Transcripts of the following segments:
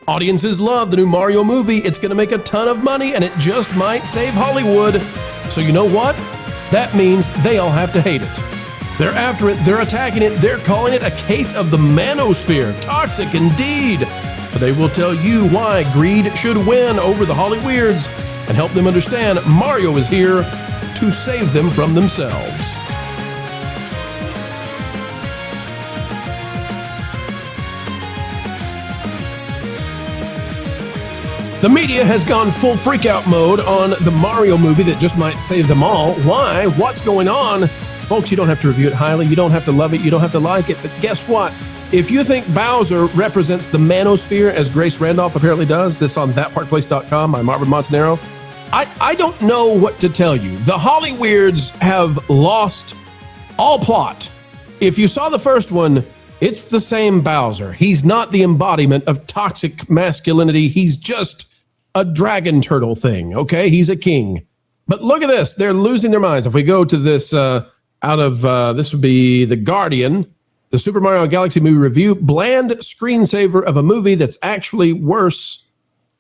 Audiences love the new Mario movie. It's going to make a ton of money, and it just might save Hollywood. So you know what? That means they all have to hate it. They're after it. They're attacking it. They're calling it a case of the manosphere. Toxic indeed. But they will tell you why greed should win over the Hollyweirds and help them understand Mario is here to save them from themselves. The media has gone full freakout mode on the Mario movie that just might save them all. Why? What's going on? Folks, you don't have to review it highly. You don't have to love it. You don't have to like it. But guess what? If you think Bowser represents the manosphere, as Grace Randolph apparently does, this on thatparkplace.com by Marvin Montanaro, I don't know what to tell you. The Hollyweirds have lost all plot. If you saw the first one, it's the same Bowser. He's not the embodiment of toxic masculinity. He's just a dragon turtle thing, okay? He's a king. But look at this. They're losing their minds. If we go to this, this would be The Guardian, the Super Mario Galaxy movie review, bland screensaver of a movie that's actually worse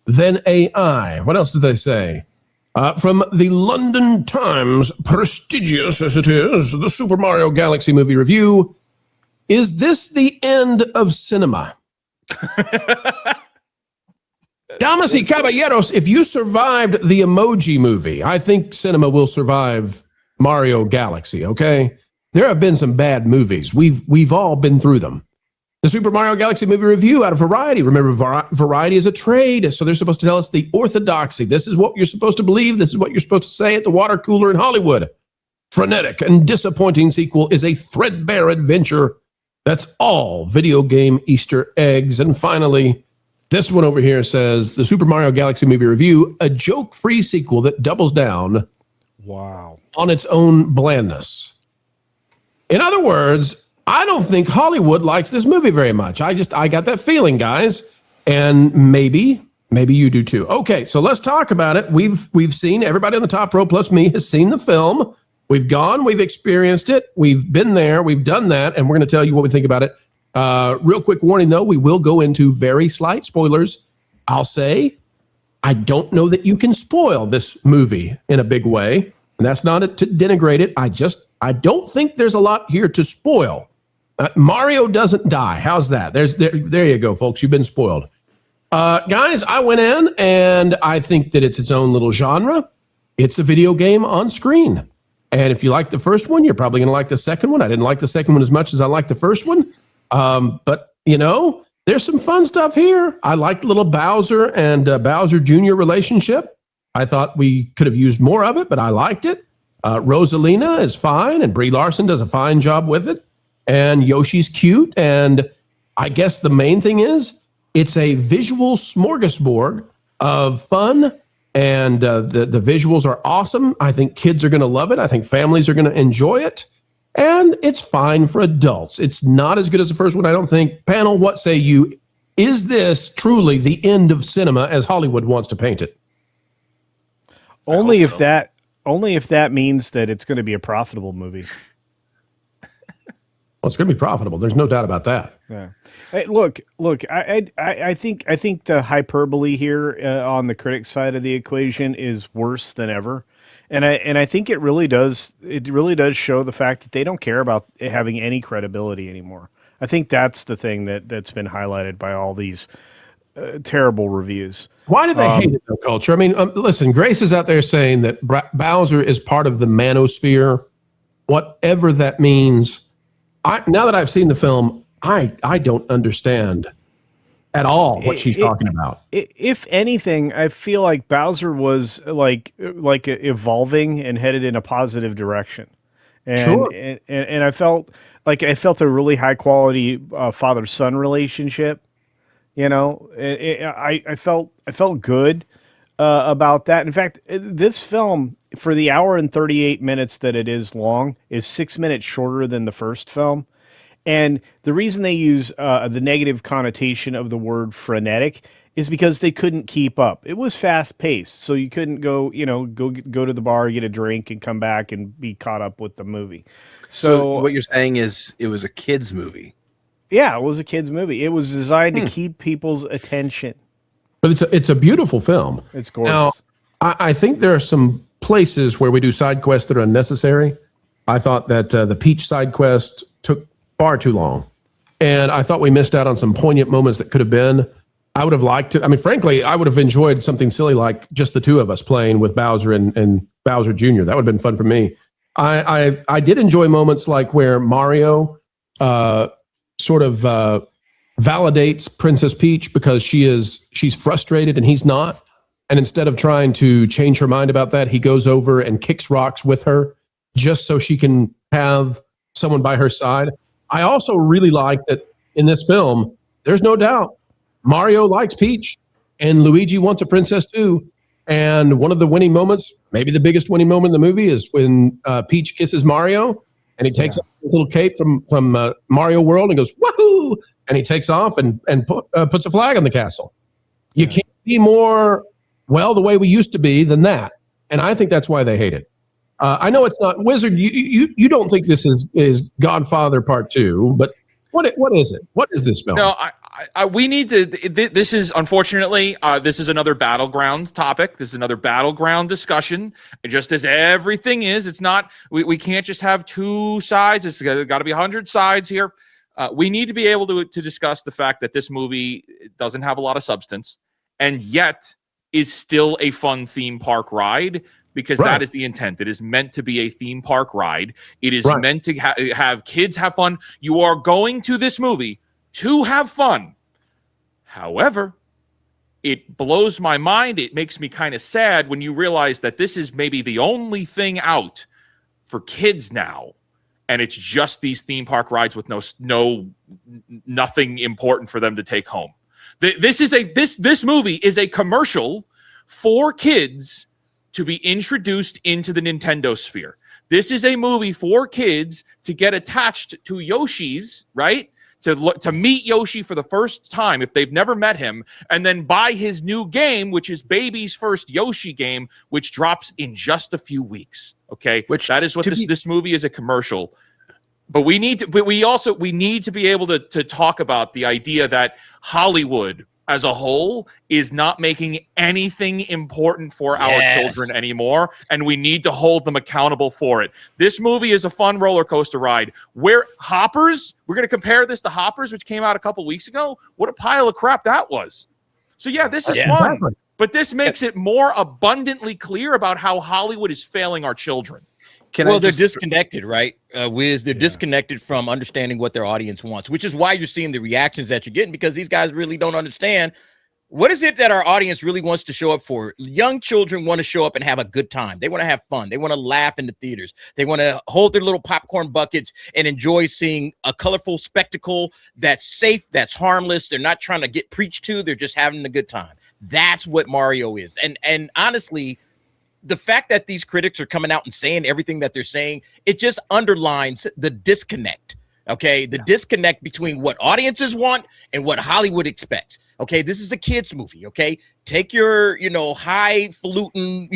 than AI. What else did they say? From the London Times, prestigious as it is, the Super Mario Galaxy movie review, is this the end of cinema? Damas y caballeros, if you survived the Emoji movie, I think cinema will survive Mario Galaxy, okay? There have been some bad movies. We've all been through them. The Super Mario Galaxy movie review out of Variety. Remember, Variety is a trade, so they're supposed to tell us the orthodoxy. This is what you're supposed to believe. This is what you're supposed to say at the water cooler in Hollywood. Frenetic and disappointing sequel is a threadbare adventure that's all video game Easter eggs. And finally, this one over here says, the Super Mario Galaxy movie review, a joke-free sequel that doubles down on its own blandness. In other words, I don't think Hollywood likes this movie very much. I got that feeling, guys. And maybe you do too. Okay, so let's talk about it. We've seen, everybody on the top row plus me has seen the film. We've gone, we've experienced it, we've been there, we've done that, and we're going to tell you what we think about it. Real quick warning, though, we will go into very slight spoilers. I'll say, I don't know that you can spoil this movie in a big way, and that's not to denigrate it. I don't think there's a lot here to spoil. Mario doesn't die. How's that? There you go, folks. You've been spoiled. Guys, I went in, and I think that it's its own little genre. It's a video game on screen. And if you like the first one, you're probably going to like the second one. I didn't like the second one as much as I liked the first one. But, you know, there's some fun stuff here. I liked little Bowser and Bowser Jr. relationship. I thought we could have used more of it, but I liked it. Rosalina is fine, and Brie Larson does a fine job with it. And Yoshi's cute. And I guess the main thing is it's a visual smorgasbord of fun. And the visuals are awesome. I think kids are going to love it. I think families are going to enjoy it. And it's fine for adults. It's not as good as the first one, I don't think. Panel, what say you? Is this truly the end of cinema as Hollywood wants to paint it? Only if that means that it's going to be a profitable movie. Well, it's going to be profitable. There's no doubt about that. Yeah. Hey, look. I think the hyperbole here on the critic side of the equation is worse than ever, and I think it really does show the fact that they don't care about having any credibility anymore. I think that's the thing that's been highlighted by all these terrible reviews. Why do they hate it, though, Culture? I mean, listen, Grace is out there saying that Bowser is part of the manosphere, whatever that means. Now that I've seen the film, I don't understand at all what she's talking about. If anything, I feel like Bowser was like evolving and headed in a positive direction. And, sure. And I felt a really high quality father-son relationship. You know, I felt good about that. In fact, this film, for the hour and 38 minutes that it is long, is 6 minutes shorter than the first film. And the reason they use the negative connotation of the word frenetic is because they couldn't keep up. It was fast paced, so you couldn't go to the bar, get a drink, and come back and be caught up with the movie. So what you're saying is it was a kids movie. Yeah, it was a kids movie. It was designed to keep people's attention. But it's a beautiful film. It's gorgeous. Now, I think there are some places where we do side quests that are unnecessary. I thought that the Peach side quest took far too long. And I thought we missed out on some poignant moments that could have been. I would have liked to. I mean, frankly, I would have enjoyed something silly like just the two of us playing with Bowser and Bowser Jr. That would have been fun for me. I did enjoy moments like where Mario sort of validates Princess Peach because she's frustrated and he's not. And instead of trying to change her mind about that, he goes over and kicks rocks with her just so she can have someone by her side. I also really like that in this film, there's no doubt Mario likes Peach and Luigi wants a princess too. And one of the winning moments, maybe the biggest winning moment in the movie, is when Peach kisses Mario and he takes off his little cape from Mario World and goes, woohoo! And he takes off and puts a flag on the castle. You can't be more, well, the way we used to be than that. And I think that's why they hate it. I know it's not Wizard. You don't think this is Godfather Part 2, but what is it? What is this film? No, we need to. This is unfortunately this is another battleground topic. This is another battleground discussion. Just as everything is, it's not. We can't just have two sides. It's got to be 100 sides here. We need to be able to discuss the fact that this movie doesn't have a lot of substance, and yet is still a fun theme park ride. Because that is the intent. It is meant to be a theme park ride. It is meant to have kids have fun. You are going to this movie to have fun. However, it blows my mind. It makes me kind of sad when you realize that this is maybe the only thing out for kids now. And it's just these theme park rides with nothing important for them to take home. This movie is a commercial for kids to be introduced into the Nintendo sphere. This is a movie for kids to get attached to Yoshi's, right? To meet Yoshi for the first time if they've never met him, and then buy his new game, which is Baby's first Yoshi game, which drops in just a few weeks. Okay, that is what this movie is, a commercial. But we need to be able to talk about the idea that Hollywood as a whole is not making anything important for our children anymore, and we need to hold them accountable for it. This movie is a fun roller coaster ride. We're going to compare this to Hoppers, which came out a couple weeks ago. What a pile of crap that was. So this is fun, exactly. But this makes it more abundantly clear about how Hollywood is failing our children. They're disconnected, right? Wiz, they're disconnected from understanding what their audience wants, which is why you're seeing the reactions that you're getting, because these guys really don't understand what is it that our audience really wants to show up for. Young children want to show up and have a good time. They want to have fun. They want to laugh in the theaters. They want to hold their little popcorn buckets and enjoy seeing a colorful spectacle that's safe, that's harmless. They're not trying to get preached to. They're just having a good time. That's what Mario is. And honestly, the fact that these critics are coming out and saying everything that they're saying, it just underlines the disconnect. Okay, the disconnect between what audiences want and what Hollywood expects. Okay, this is a kids movie. Okay, take your highfalutin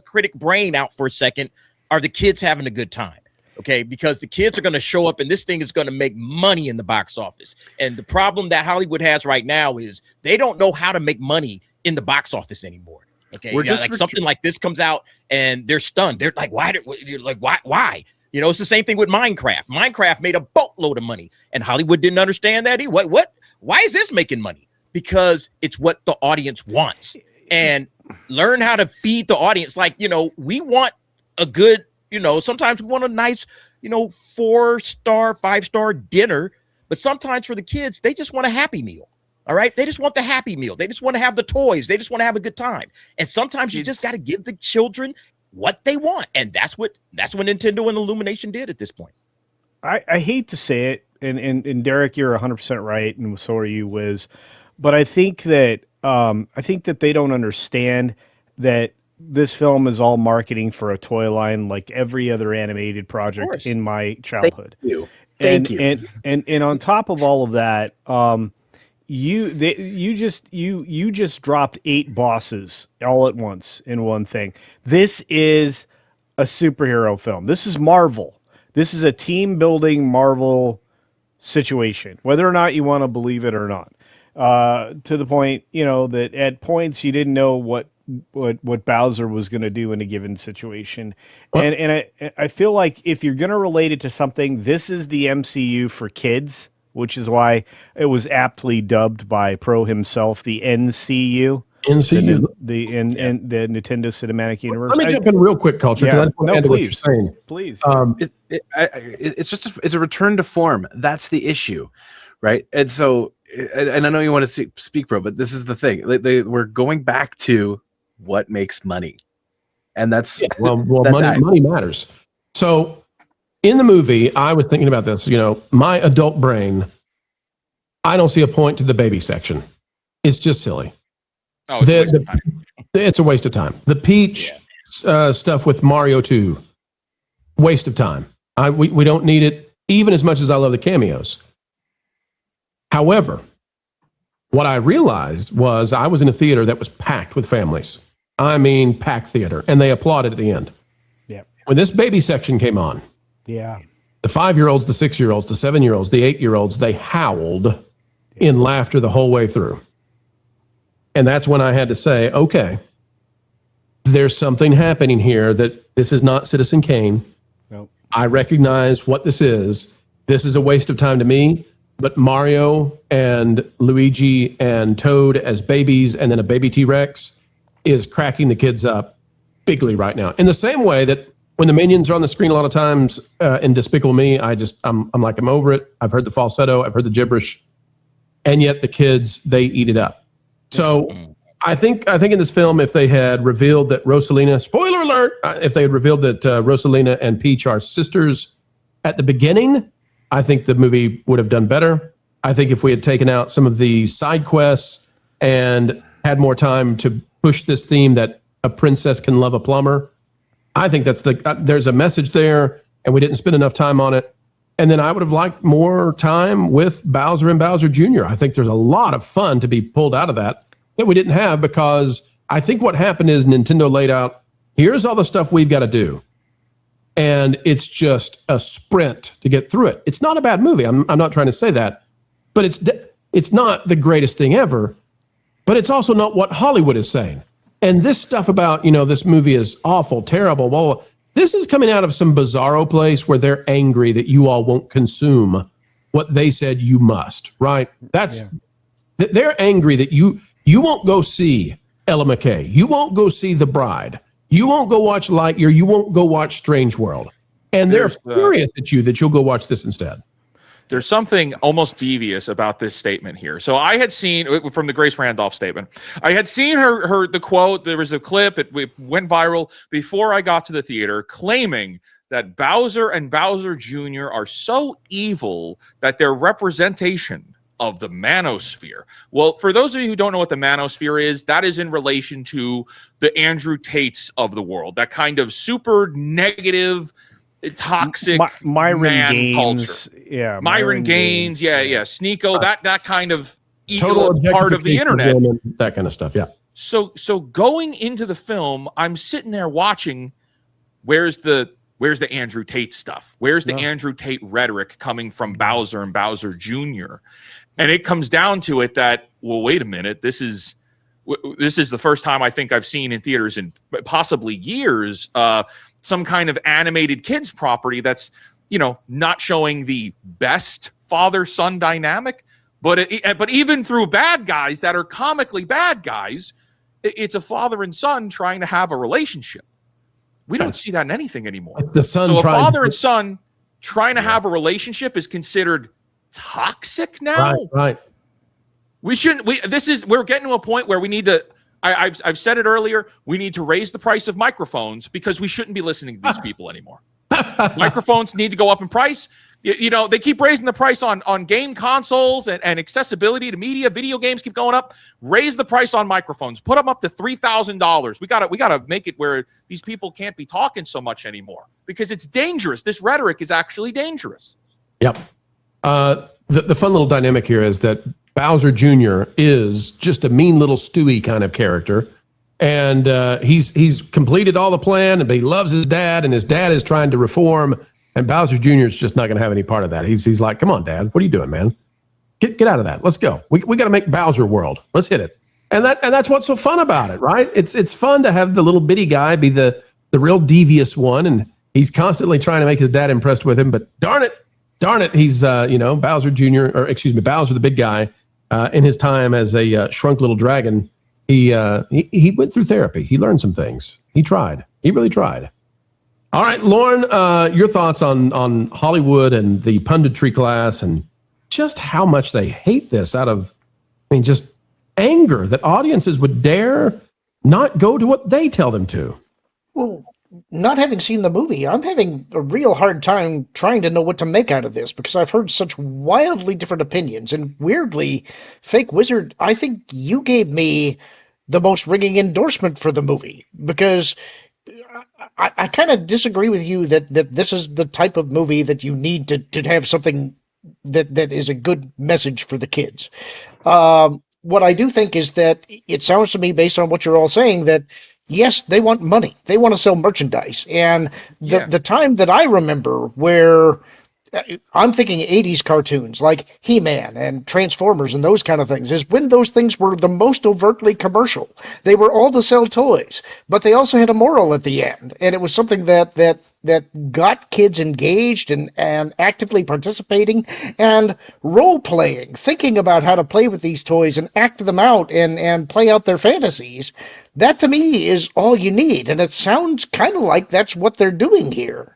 critic brain out for a second. Are the kids having a good time? Okay, because the kids are going to show up and this thing is going to make money in the box office. And the problem that Hollywood has right now is they don't know how to make money in the box office anymore. Okay, something like this comes out and they're stunned. They're like, why? Why? It's the same thing with Minecraft. Minecraft made a boatload of money and Hollywood didn't understand that. What? Why is this making money? Because it's what the audience wants. And learn how to feed the audience. Like, we want a good, sometimes we want a nice, 4-star, 5-star dinner. But sometimes for the kids, they just want a Happy Meal. All right. They just want the Happy Meal. They just want to have the toys. They just want to have a good time. And sometimes you just got to give the children what they want. And that's what Nintendo and Illumination did at this point. I hate to say it. And Derek, you're 100% right. And so are you, Wiz. But I think that they don't understand that this film is all marketing for a toy line like every other animated project in my childhood. Thank you. And on top of all of that, you just dropped 8 bosses all at once in one thing. This is a superhero film. This is Marvel. This is a team building Marvel situation, whether or not you want to believe it or not. to the point, that at points you didn't know what Bowser was going to do in a given situation. Well, And I feel like if you're going to relate it to something, this is the MCU for kids, which is why it was aptly dubbed by Pro himself the NCU. NCU. The Nintendo Cinematic Universe. Let me jump in real quick, Culture. Yeah. I just want to add to what you're saying. Please. It's a return to form. That's the issue, right? And so, and I know you want to speak, bro, but this is the thing. We're going back to what makes money, and that's money matters. So, in the movie, I was thinking about this. My adult brain, I don't see a point to the baby section. It's just silly. Oh, it's a waste of time. It's a waste of time. The Peach stuff with Mario 2, waste of time. We don't need it, even as much as I love the cameos. However, what I realized was I was in a theater that was packed with families. I mean, packed theater, and they applauded at the end. Yeah. When this baby section came on, yeah, the 5-year-olds, the 6-year-olds, the 7-year-olds, the 8-year-olds, they howled in laughter the whole way through. And that's when I had to say, okay, there's something happening here that this is not Citizen Kane. Nope. I recognize what this is. This is a waste of time to me, but Mario and Luigi and Toad as babies and then a baby T-Rex is cracking the kids up bigly right now. In the same way that when the minions are on the screen a lot of times in Despicable Me, I'm like, I'm over it. I've heard the falsetto, I've heard the gibberish, and yet the kids, they eat it up. So I think in this film, if they had revealed that Rosalina, spoiler alert, if they had revealed that Rosalina and Peach are sisters at the beginning, I think the movie would have done better. I think if we had taken out some of the side quests and had more time to push this theme that a princess can love a plumber, I think that's there's a message there, and we didn't spend enough time on it. And then I would have liked more time with Bowser and Bowser Jr. I think there's a lot of fun to be pulled out of that we didn't have, because I think what happened is Nintendo laid out, here's all the stuff we've got to do. And it's just a sprint to get through it. It's not a bad movie. I'm not trying to say that, but it's not the greatest thing ever, but it's also not what Hollywood is saying. And this stuff about, this movie is awful, terrible, well, this is coming out of some bizarro place where they're angry that you all won't consume what they said you must, right? They're angry that you won't go see Ella McKay. You won't go see The Bride. You won't go watch Lightyear. You won't go watch Strange World. And they're furious at you that you'll go watch this instead. There's something almost devious about this statement here. So I had seen, from the Grace Randolph statement, I had seen the quote. There was a clip. It went viral before I got to the theater, claiming that Bowser and Bowser Jr. are so evil that their representation of the manosphere. Well, for those of you who don't know what the manosphere is, that is in relation to the Andrew Tates of the world, that kind of super negative, toxic Myron man Gaines, culture. Yeah, Myron Gaines, Sneeko, that kind of total evil part of the internet, that kind of stuff. Yeah. So going into the film, I'm sitting there watching. Where's the Andrew Tate stuff? Where's the Andrew Tate rhetoric coming from Bowser and Bowser Jr.? And it comes down to it that, well, wait a minute, this is the first time I think I've seen in theaters in possibly years some kind of animated kids property that's, not showing the best father-son dynamic, but even through bad guys that are comically bad guys, it's a father and son trying to have a relationship. We don't see that in anything anymore. The son so a father and son trying to have a relationship is considered toxic now. Right. We shouldn't. We're getting to a point where we need to. I've said it earlier. We need to raise the price of microphones because we shouldn't be listening to these people anymore. Microphones need to go up in price. They keep raising the price on game consoles and accessibility to media. Video games keep going up. Raise the price on microphones. Put them up to $3,000. We gotta make it where these people can't be talking so much anymore because it's dangerous. This rhetoric is actually dangerous. Yep. The fun little dynamic here is that Bowser Jr. is just a mean little Stewie kind of character. And he's completed all the plan, but he loves his dad, and his dad is trying to reform. And Bowser Jr. is just not going to have any part of that. He's like, come on, Dad, what are you doing, man? Get out of that. Let's go. We got to make Bowser World. Let's hit it. And that's what's so fun about it, right? It's fun to have the little bitty guy be the real devious one, and he's constantly trying to make his dad impressed with him. But darn it, he's Bowser Jr. Bowser the big guy. In his time as a shrunk little dragon, he went through therapy. He learned some things. He tried. He really tried. All right, Lauren, your thoughts on Hollywood and the punditry class and just how much they hate this out of, just anger that audiences would dare not go to what they tell them to. Well, not having seen the movie, I'm having a real hard time trying to know what to make out of this because I've heard such wildly different opinions. And weirdly, Fake Wizard, I think you gave me the most ringing endorsement for the movie because I kind of disagree with you that this is the type of movie that you need to have something that is a good message for the kids. What I do think is that it sounds to me, based on what you're all saying, that yes, they want money. They want to sell merchandise. And the time that I remember where I'm thinking 80s cartoons like He-Man and Transformers and those kind of things is when those things were the most overtly commercial. They were all to sell toys, but they also had a moral at the end. And it was something that got kids engaged and actively participating and role-playing, thinking about how to play with these toys and act them out and play out their fantasies. That, to me, is all you need. And it sounds kind of like that's what they're doing here.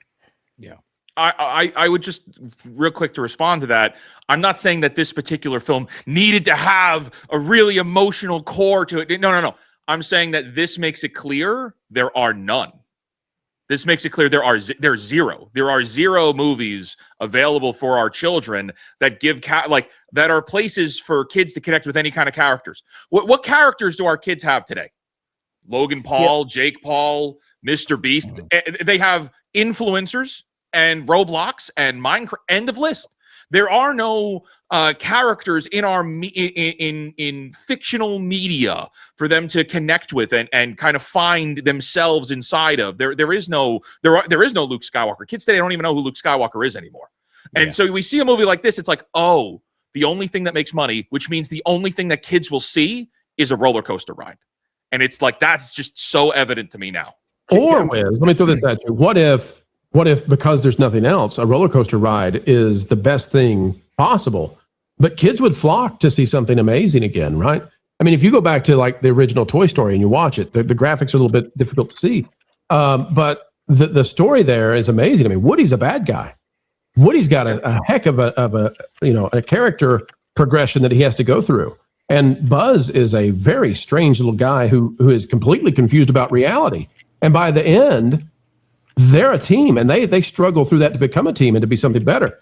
Yeah. I would just, real quick to respond to that, I'm not saying that this particular film needed to have a really emotional core to it. No. I'm saying that this makes it clear there are none. This makes it clear there's zero. There are zero movies available for our children that give that are places for kids to connect with any kind of characters. What characters do our kids have today? Logan Paul, Jake Paul, Mr. Beast. They have influencers and Roblox and Minecraft. End of list. There are no characters in our in fictional media for them to connect with and kind of find themselves inside of. There is no Luke Skywalker. Kids today don't even know who Luke Skywalker is anymore. And so we see a movie like this, it's like, oh, the only thing that makes money, which means the only thing that kids will see is a roller coaster ride. And it's like, that's just so evident to me now. Or, Wiz, let me throw this at you. What if, because there's nothing else, a roller coaster ride is the best thing possible, but kids would flock to see something amazing again, right? I mean, if you go back to like the original Toy Story and you watch it, the graphics are a little bit difficult to see. But the story there is amazing. I mean, Woody's a bad guy. Woody's got a heck of a character progression that he has to go through. And Buzz is a very strange little guy who is completely confused about reality. And by the end, they're a team, and they struggle through that to become a team and to be something better.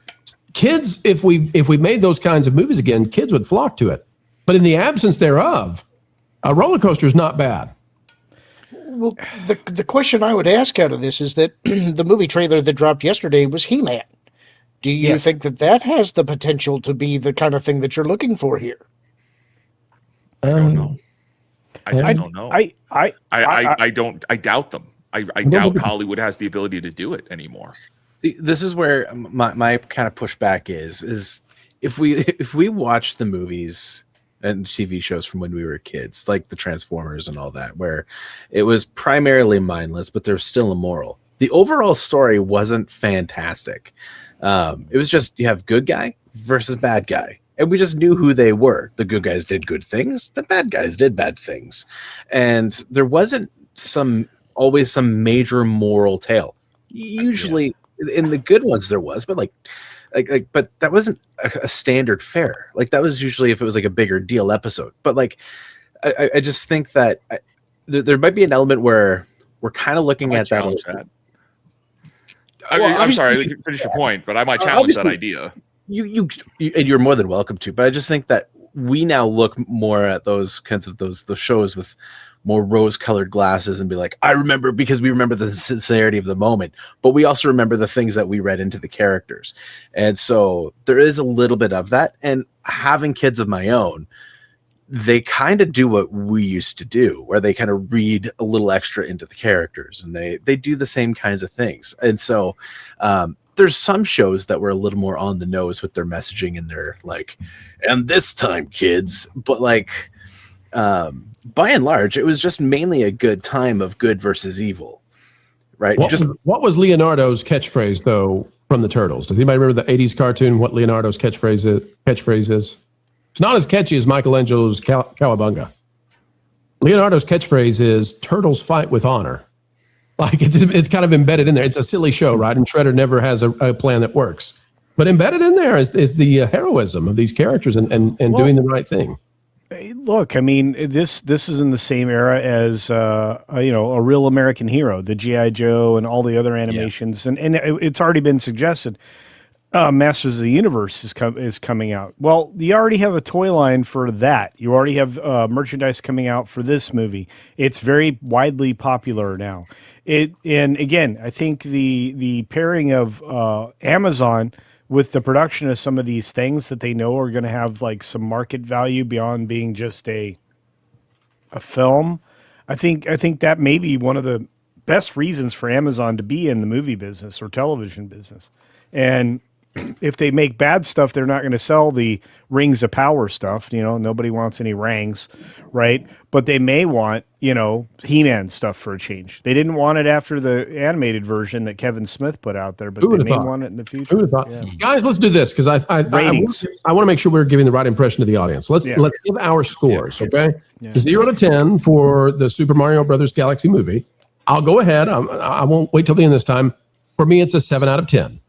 Kids, if we made those kinds of movies again, kids would flock to it. But in the absence thereof, a roller coaster is not bad. Well, the question I would ask out of this is that the movie trailer that dropped yesterday was He-Man. Do you think that has the potential to be the kind of thing that you're looking for here? I don't know. I don't know. I doubt them. I doubt Hollywood has the ability to do it anymore. See, this is where my kind of pushback is if we watch the movies and TV shows from when we were kids, like the Transformers and all that, where it was primarily mindless, but there's still a moral. The overall story wasn't fantastic. It was just, you have good guy versus bad guy. And we just knew who they were. The good guys did good things. The bad guys did bad things. And there wasn't always some major moral tale. Usually in the good ones there was, but but that wasn't a standard fare. Like that was usually if it was like a bigger deal episode. But like, I just think that there might be an element where we're kind of looking at that. I'm sorry, finish your point, but I might challenge that idea. And you're more than welcome to, but I just think that we now look more at those kinds of those shows with more rose-colored glasses and be like, I remember, because we remember the sincerity of the moment, but we also remember the things that we read into the characters. And so there is a little bit of that. And having kids of my own, they kind of do what we used to do, where they kind of read a little extra into the characters, and they do the same kinds of things. And so there's some shows that were a little more on the nose with their messaging and their like, and this time, kids. But like, by and large, it was just mainly a good time of good versus evil, right? What was Leonardo's catchphrase though from the Turtles? Does anybody remember the '80s cartoon? What Leonardo's catchphrase is? It's not as catchy as Michelangelo's Cowabunga. Leonardo's catchphrase is "Turtles fight with honor." Like it's kind of embedded in there. It's a silly show, right? And Shredder never has a plan that works. But embedded in there is the heroism of these characters and doing the right thing. Look, I mean, this is in the same era as a Real American Hero, the G.I. Joe, and all the other animations, and it's already been suggested. Masters of the Universe is coming out. Well, you already have a toy line for that. You already have merchandise coming out for this movie. It's very widely popular now. And again, I think the pairing of Amazon with the production of some of these things that they know are going to have like some market value beyond being just a film. I think that may be one of the best reasons for Amazon to be in the movie business or television business. And if they make bad stuff, they're not going to sell the Rings of Power stuff. Nobody wants any rangs, right? But they may want, He-Man stuff for a change. They didn't want it after the animated version that Kevin Smith put out there, but they may want it in the future. Who would have thought? Yeah. Guys, let's do this because I want to make sure we're giving the right impression to the audience. Let's give our scores, okay? Yeah. 0 to 10 for the Super Mario Brothers Galaxy movie. I'll go ahead. I won't wait till the end this time. For me, it's a 7 out of 10.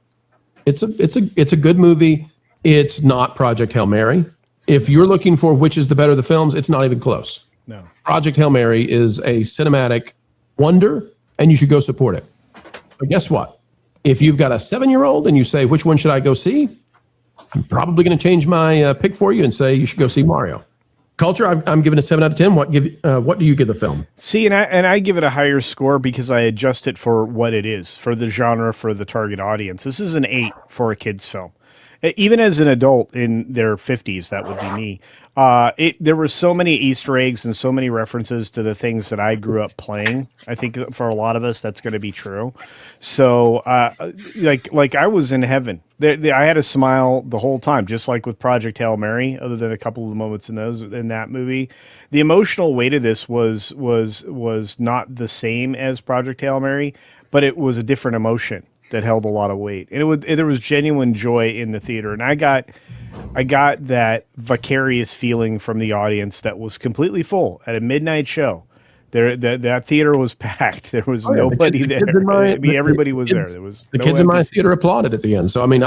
It's a good movie. It's not Project Hail Mary. If you're looking for which is the better of the films, it's not even close. No. Project Hail Mary is a cinematic wonder, and you should go support it. But guess what? If you've got a 7-year-old and you say, which one should I go see? I'm probably going to change my pick for you and say you should go see Mario. Culture, I'm giving a 7 out of 10. What do you give the film? See, and I give it a higher score because I adjust it for what it is, for the genre, for the target audience. This is an 8 for a kid's film. Even as an adult in their 50s, that would be me. There were so many Easter eggs and so many references to the things that I grew up playing. I think for a lot of us, that's going to be true. So, like I was in heaven. I had a smile the whole time, just like with Project Hail Mary. Other than a couple of the moments in that movie, the emotional weight of this was not the same as Project Hail Mary, but it was a different emotion that held a lot of weight, and there was genuine joy in the theater, and I got that vicarious feeling from the audience that was completely full at a midnight show. That theater was packed. There was nobody there. Everybody was there. There was the kids in my theater applauded at the end. So I mean,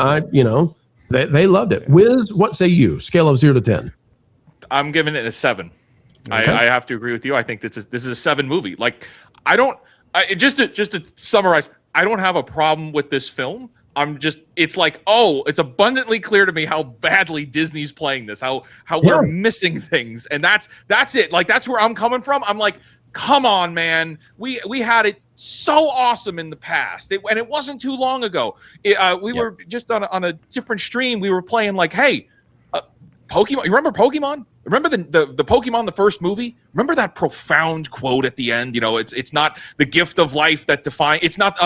they loved it. Wiz, what say you? Scale of 0 to 10. I'm giving it a 7. Okay. I have to agree with you. I think this is a 7 movie. Like just to summarize, I don't have a problem with this film. It's like, it's abundantly clear to me how badly Disney's playing this, how we're missing things. And that's it. Like, that's where I'm coming from. I'm like, come on, man. We had it so awesome in the past. And it wasn't too long ago. We were just on a different stream. We were playing like, hey, Pokemon. You remember Pokemon? Remember the Pokemon, the first movie? Remember that profound quote at the end? It's not the gift of life that it's not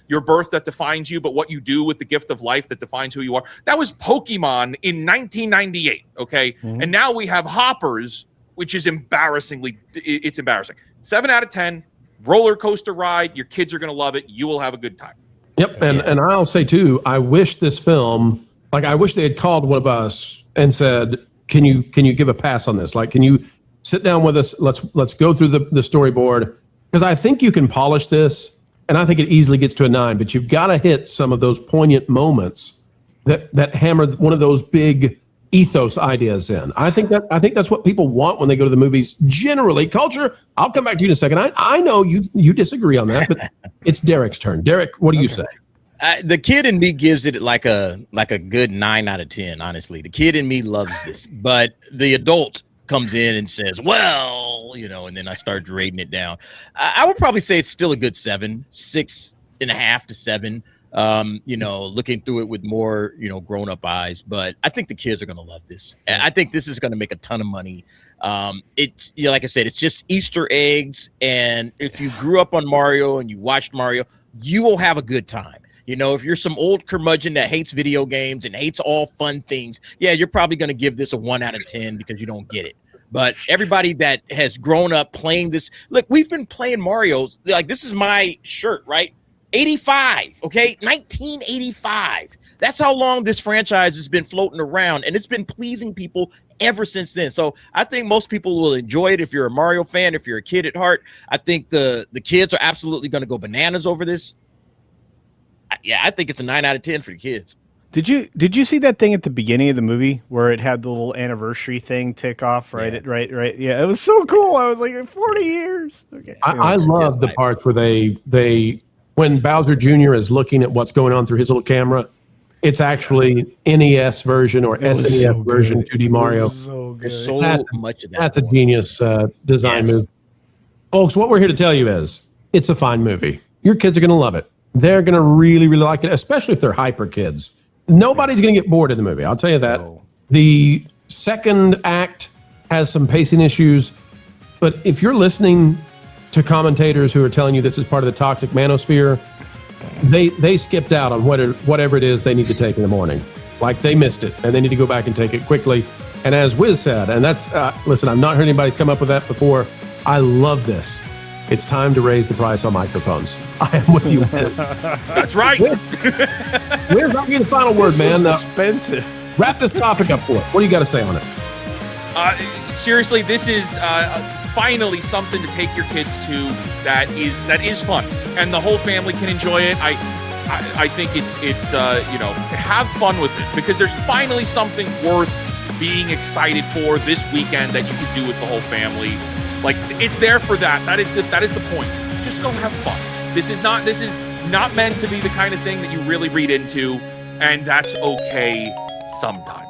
your birth that defines you, but what you do with the gift of life that defines who you are. That was Pokemon in 1998, okay? Mm-hmm. And now we have Hoppers, which is it's embarrassing. 7 out of 10, roller coaster ride. Your kids are going to love it. You will have a good time. Yep, and I'll say too, I wish this film, I wish they had called one of us and said, Can you give a pass on this? Like, can you sit down with us? Let's go through the storyboard, because I think you can polish this, and I think it easily gets to a 9. But you've got to hit some of those poignant moments that hammer one of those big ethos ideas in. I think that's what people want when they go to the movies. Generally, Culture. I'll come back to you in a second. I know you disagree on that, but it's Derek's turn. Derek, what do you say? The kid in me gives it like a good 9 out of 10. Honestly, the kid in me loves this, but the adult comes in and says, "Well, and then I start rating it down. I would probably say it's still a good 7, 6.5 to 7. Looking through it with more grown up eyes, but I think the kids are gonna love this. I think this is gonna make a ton of money. It's like I said, it's just Easter eggs, and if you grew up on Mario and you watched Mario, you will have a good time. You know, if you're some old curmudgeon that hates video games and hates all fun things, yeah, you're probably going to give this a 1 out of 10 because you don't get it. But everybody that has grown up playing this, look, we've been playing Mario's. Like, this is my shirt, right? 85, okay? 1985. That's how long this franchise has been floating around, and it's been pleasing people ever since then. So I think most people will enjoy it if you're a Mario fan, if you're a kid at heart. I think the kids are absolutely going to go bananas over this. Yeah, I think it's a 9 out of 10 for the kids. Did you see that thing at the beginning of the movie where it had the little anniversary thing tick off? Right, Yeah. right. Yeah, it was so cool. I was like, 40 years. Okay. I love the parts where they when Bowser Jr. is looking at what's going on through his little camera, it's actually NES version or SNES so version good. 2D Mario. So good. There's so That's- much of that. That's a going on. genius design Yes. move. Folks, what we're here to tell you is it's a fine movie. Your kids are going to love it. They're going to really, really like it, especially if they're hyper kids. Nobody's going to get bored of the movie. I'll tell you that. No. The second act has some pacing issues, but if you're listening to commentators who are telling you this is part of the toxic manosphere, they skipped out on whatever it is they need to take in the morning. Like they missed it, and they need to go back and take it quickly. And as Wiz said, and that's, listen, I've not heard anybody come up with that before. I love this. It's time to raise the price on microphones. I am with you, Wiz. That's right. Wiz, I'll give you the final word, man. This was expensive. Wrap this topic up for us. What do you got to say on it? Seriously, this is finally something to take your kids to that is fun, and the whole family can enjoy it. I think it's have fun with it, because there's finally something worth being excited for this weekend that you can do with the whole family. Like, it's there for that. That is the point. Just go have fun. This is not meant to be the kind of thing that you really read into, and that's okay sometimes.